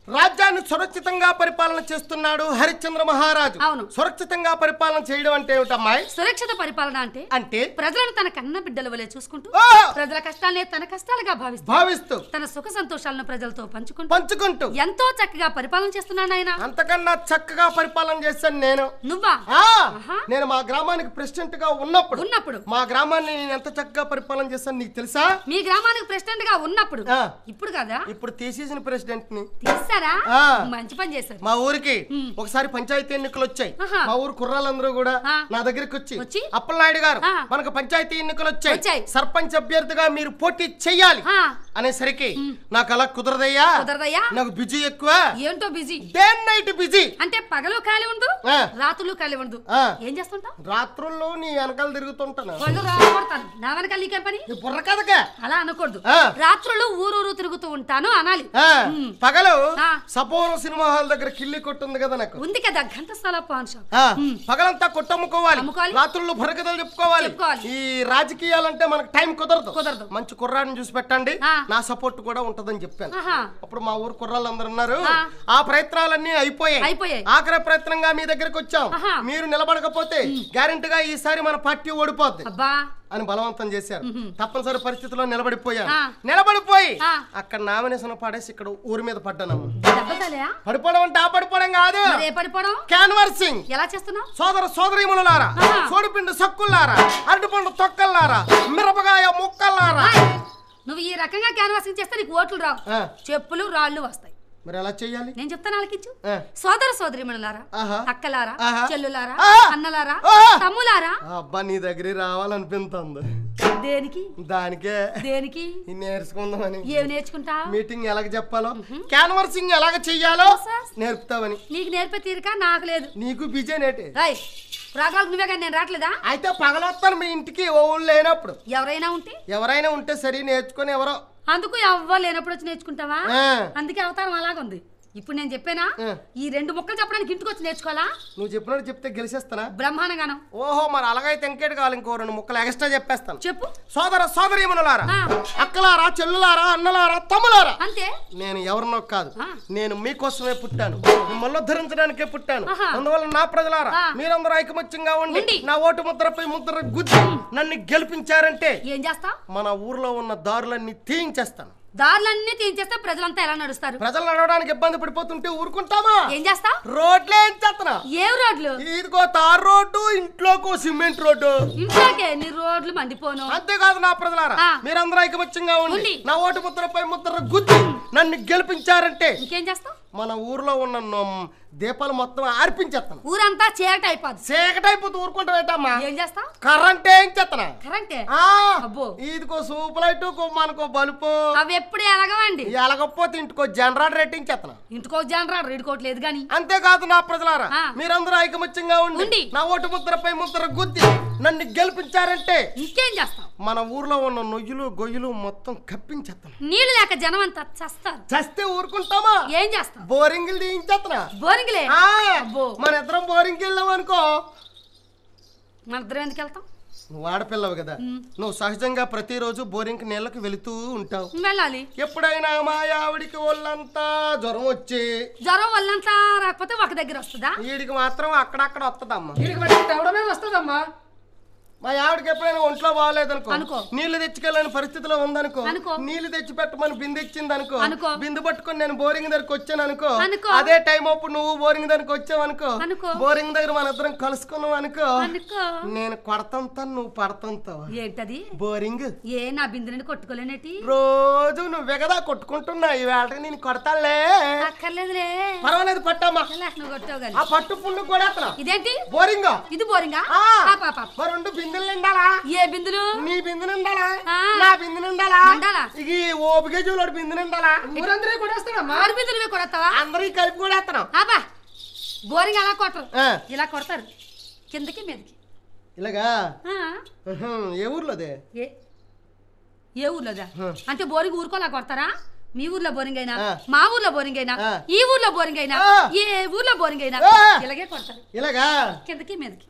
రాజ్యాన్ని సురక్షితంగా పరిపాలన చేస్తున్నాడు హరిశ్చంద్ర మహారాజు. అవును. సురక్షితంగా పరిపాలన చేయడం అంటే ఏమిటమ్మాయి? సురక్షిత పరిపాలన అంటే ప్రజలను తన కన్న బిడ్డల వలె చూసుకుంటూ ప్రజల కష్టాలనే తన కష్టాలుగా భావిస్తూ తన సుఖ సంతోషాలను ప్రజలతో పంచుకుంటూ ఎంతో చక్కగా పరిపాలన చేస్తున్నాడు ఆయన. అంతకన్నా చక్కగా పరిపాలన చేశాను నేను. నువ్వా? నేను మా గ్రామానికి ప్రెసిడెంట్ గా ఉన్నప్పుడు మా గ్రామాన్ని నేను ఎంత చక్కగా పరిపాలన చేశాను నీకు తెలుసా? మీ గ్రామానికి ప్రెసిడెంట్ గా ఉన్నప్పుడు ఇప్పుడు కదా? ఇప్పుడు తీసేసిన ప్రెసిడెంట్ ని మంచి పని చేశారు. మా ఊరికి ఒకసారి పంచాయతీ ఎన్నికలు వచ్చాయి. మా ఊరు కుర్రాళ్ళందరూ కూడా నా దగ్గరికి వచ్చి అప్పలనాయుడు గారు మనకు పంచాయతీ ఎన్నికలు వచ్చాయి, సర్పంచ్ అభ్యర్థిగా మీరు పోటీ చెయ్యాలి అనేసరికి నాకు అలా కుదరదయ్యా, నాకు బిజీ ఎక్కువ. ఏంటో బిజీ? Day night busy. అంటే పగలు ఖాళీ ఉండు, రాత్రులు ఖాళీ ఉండు. ఏం చేస్తుంటావు? రాత్రుల్లో నీ వెనకాల తిరుగుతుంటాను. నా వెనకాల నీకే పని? బుర్ర కదగా అలా అనకూడదు. రాత్రులు ఊరూరు తిరుగుతూ ఉంటాను అనాలి. పగలు సపోలో సినిమా హాల్ దగ్గర కిల్లి కొట్టుంది కదా నాకు. ఉంది కదా ఘంటసాల పాన్ షాప్. పగలంతా కొట్టమ్ముకోవాలి, రాత్రులు భరకథలు చెప్పుకోవాలి. ఈ రాజకీయాలంటే మనకు టైం కుదరదు. మంచి కుర్రాడిని చూసి పెట్టండి, నా సపోర్ట్ కూడా ఉంటదని చెప్పాను. అప్పుడు మా ఊరు కుర్రాళ్ళు అందరు ఉన్నారు. ఆ ప్రయత్నాలన్నీ అయిపోయాయి. ఆఖరి ప్రయత్నంగా మీ దగ్గరకు వచ్చాం. మీరు నిలబడకపోతే గ్యారెంటీగా ఈసారి మన పార్టీ ఓడిపోద్ది అని బలవంతం చేశారు. తప్పనిసరి పరిస్థితిలో నిలబడిపోయి అక్కడ నామినేషన్ పడేసి ఇక్కడ ఊరి మీద పడ్డానమ్మ. పడిపోవడం అంటే ఆ పడిపోవడం కాదు, క్యాన్వర్సింగ్. ఎలా చేస్తున్నావు? సోదరీమణులారా, సోడిపిండి సక్కుల్లారా, అరటిపండు తొక్కల్లారా, మిరపకాయ ముక్కల్లారా, నువ్వు ఈ రకంగా క్యాన్వాసింగ్ చేస్తే నీకు ఓట్లు రావు, చెప్పులు రాళ్ళు వస్తాయి. మరి ఎలా చెయ్యాలి? నేను చెప్తాను, ఆలకించు. సోదరీమణులారా, అక్కలారా, చెల్లులారా, అన్నలారా, తమ్ములారా. అబ్బా నీ దగ్గర రావాలనిపిస్తుంది. దేనికి? దేనికి నేర్చుకుందామని. ఏమి నేర్చుకుంటా? మీటింగ్ ఎలాగ చెప్పాలో, క్యాన్వర్సింగ్ ఎలాగ చెయ్యాలో నేర్పుతావని. నీకు నేర్పే తీరిక నాకు లేదు. నీకు బిజీ నేటే రాగాలకు నువ్వే కానీ నేను రావట్లేదా? అయితే పగలొస్తాను మీ ఇంటికి ఊళ్ళు లేనప్పుడు. ఎవరైనా ఉంటే సరే నేర్చుకుని ఎవరో. అందుకు ఎవ్వరు లేనప్పుడు వచ్చి నేర్చుకుంటావా? అందుకే అవతారం అలాగుంది. ఇప్పుడు నేను చెప్పానా, ఈ 2 ముక్కలు చెప్పడానికి ఇంటికి వచ్చి నేర్చుకోవాలా? నువ్వు చెప్పినట్టు చెప్తే గెలిచేస్తానా? బ్రహ్మాండంగాను. ఓహో, మరి అలాగైతే ఇంకేటి కావాలి, ఇంకో 2 ముక్కలు ఎక్స్ట్రా చెప్పేస్తాను. చెప్పు. సోదరీమణులారా, అక్కలారా, చెల్లులారా, అన్నలారా, తమ్ములారా. అంతే. నేను ఎవరినో కాదు, నేను మీకోసమే పుట్టాను, మిమ్మల్ని ఉద్ధరించడానికే పుట్టాను. అందువల్ల నా ప్రజలారా, మీరందరూ ఐకమత్యంగా ఉండి నా ఓటు ముద్రపై ముద్ర గుద్ది నన్ను గెలిపించారంటే ఏం చేస్తా? మన ఊర్లో ఉన్న దారులన్నీ తీయించేస్తాను. దారులన్నీ తీయించేస్తే ప్రజలంతా ఎలా నడుస్తారు? ప్రజలు నడవడానికి ఇబ్బంది పడిపోతుంటే ఊరుకుంటామా? ఏం చేస్తా? రోడ్లే ఎంచేస్తున్నా. ఏ రోడ్లు? ఇదిగో తార్ రోడ్డు, ఇంట్లోకో సిమెంట్ రోడ్డు. ఇంట్లోకే నీ రోడ్లు మండిపోను. అంతేకాదు నా ప్రజలారా, మీరందరూ ఐకమత్యంగా ఉండి నా ఓటు ముద్రపై ముద్ర గుద్ది నన్ను గెలిపించారంటే ఇంకేం చేస్తావు? మన ఊర్లో ఉన్న దీపాలు మొత్తం ఆర్పించేస్తాను. ఊరంతా చీకటైపోతుంది. ఊరుకుంటామేటమ్మా? ఏం చేస్తావు? కరెంట్ ఏం చేస్తున్నా? కరెంటే? ఇదిగో సూపర్ లైట్, మనకో బల్బు. అవి ఎప్పుడు ఎలగవండి. ఎలగకపోతే ఇంటికో జనరేటర్ రెట్టించేస్తున్నా. ఇంటికో జనరేటర్ రెడ్కోవట్లేదు గాని. అంతేకాదు నా ప్రజలారా, మీరందరూ ఐకమత్యంగా ఉండి నా ఓటు ముద్రపై ముద్ర గుద్ది నన్ను గెలిపించారంటే ఇంకేం చేస్తావు? మన ఊర్లో ఉన్న నొయ్యులు గొయ్యులు మొత్తం కప్పించేస్తాను. నీళ్లు లేక జనం అంతా చస్తారు. చస్తే ఊరుకుంటామా? ఏం చేస్తాం? బోరింగ్లు తీయించేస్తున్నా. బోరింగ్లే? మన ఇద్దరం బోరింగ్ వెళ్ళాం అనుకో. మన ఇద్దరం ఎందుకు వెళ్తాం? నువ్వు ఆడపిల్లవు కదా, నువ్వు సహజంగా ప్రతిరోజు బోరింగ్ నీళ్ళకి వెళుతూ ఉంటావు. వెళ్ళాలి. ఎప్పుడైనా మా ఆవిడికి ఒళ్ళంతా జ్వరం ఒళ్ళంతా రాకపోతే ఒక దగ్గర వస్తుందా? వీడికి మాత్రం అక్కడక్కడ వస్తుందమ్మా. వస్తుందమ్మా. మా ఆవిడకి ఎప్పుడైనా ఒంట్లో బాగాలేదనుకో, నీళ్లు తెచ్చుకెళ్ళని పరిస్థితిలో ఉందనుకో, నీళ్లు తెచ్చి పెట్టమని బిందె ఇచ్చింది అనుకో, బిందు పట్టుకుని నేను బోరింగ్ దగ్గరకు వచ్చాను అనుకో, అదే టైం అప్పుడు నువ్వు బోరింగ్ దగ్గరకు వచ్చావనుకో, బోరింగ్ దగ్గర మన ఇద్దరం కలుసుకున్నాం అనుకో, నేను కొడతంతా నువ్వు పడతంతావు. ఏంటది బోరింగ్? నా బిందుని కొట్టుకోలేనేటి? రోజు నువ్వే కదా కొట్టుకుంటున్నా, ఈ వేళ నేను కొడతాలే. అక్కర్లేదులే, పర్వాలేదు, పట్టమ్మా. ఆ పట్టు పుండు కూడా ఇదేంటి బోరింగ్? ఇది బోరింగా? రెండు బిందులు నిండాలా? ఏ బిందులు? నీ బిందు నిండాలా, నా బిందు నిండాలా, ఇది ఓపిక చూడు బిందు నిండాలా. ఊరందరూ కొడేస్తావా? బిందులు కొడతావా? అందరికి కలిపి కొడేస్తున్నాం. బోరింగ్ అలా కొట్టరు, ఇలా కొడతారు, కిందకి మీదకి ఇలాగా. ఏ ఊర్లోదే? ఏ ఊర్లోదా అంటే బోరింగ్ ఊరుకోలా కొడతారా? మీ ఊర్లో బోరింగ్ అయినా, మా ఊర్లో బోరింగ్ అయినా, ఈ ఊర్లో బోరింగ్ అయినా, ఏ ఊర్లో బోరింగ్ అయినా ఇలాగే కొడతారు, ఇలాగా కిందకి మీదకి.